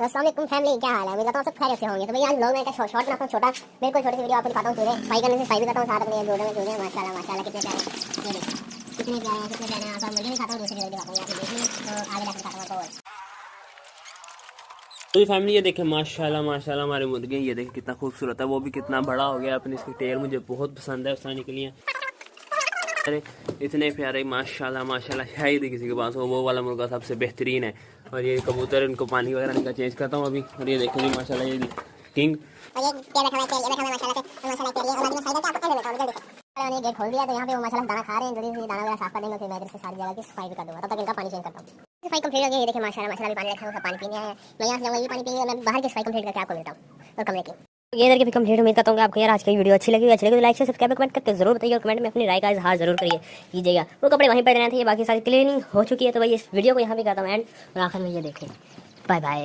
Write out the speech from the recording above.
तो अस्सलाम वालेकुम फैमिली, क्या हाल है? उम्मीद करता हूँ सब खैरियत से होंगे। तो भैया आज लोग मैं शॉर्ट में आपको छोटा बिल्कुल छोटी सी वीडियो आपको दिखाता हूँ। चूहे सफाई करने से सफाई भी करता हूँ, साथ अपने जोड़े में चूहे माशाल्लाह माशाल्लाह कितने प्यारे हैं। ये देखिए कितने प्यारे हैं, कितने प्यारे हैं। आपको मुझे दिखाता हूँ, दूसरी वीडियो दिखाता हूँ, यहाँ पे देखिए। तो आगे जाकर दिखाता हूँ आपको। तो ये फैमिली, ये देखें माशाल्लाह माशाल्लाह हमारे मुर्गे, ये देखें कितना खूबसूरत है, वो भी कितना बड़ा हो गया। अपनी इसकी टेल मुझे बहुत पसंद है, उसाने के लिए अरे इतने प्यारे माशाल्लाह माशाल्लाह। शायद ही किसी के पास हो, वो वाला मुर्गा सबसे बेहतरीन है। और ये कबूतर, इनको पानी वगैरह इनका चेंज करता हूँ अभी। और ये देखें जी माशाल्लाह, ये किंग और ये क्या बैठा हुआ है, ये बैठा हुआ है माशाल्लाह से माशाल्लाह के लिए। और अभी मैं साइड पे आपको कर देता हूँ जल्दी से। मैंने गेट खोल दिया, तो यहाँ पे वो माशाल्लाह दाना खा रहे हैं। जल्दी से दाना वगैरह साफ कर देंगे, फिर मैं इधर से सारी जगह की सफाई भी कर दूँगा। तब तक इनका पानी चेंज करता हूँ। सफाई कंप्लीट हो गई, ये देखिए माशाल्लाह माशाल्लाह। अभी पानी रखा है, पानी पीने आया है। मैं यहाँ से जाऊँगा, ये पानी पीएंगे। मैं बाहर की सफाई कंप्लीट करके आपको मिलता हूँ और कमरे की। ये इधर की भी कंप्लीट। उम्मीद करता हूँ कि आपको यार आज की वीडियो अच्छी लगी तो लाइक से सब्सक्राइब कमेंट करके जरूर बताइए, और कमेंट में अपनी राय का इजहार जरूर कीजिएगा। वो कपड़े वहीं पर रहने थे, बाकी सारी क्लीनिंग हो चुकी है। तो भाई इस वीडियो को यहाँ भी करता हूँ एंड, और आखिर में ये देखें। Bye bye.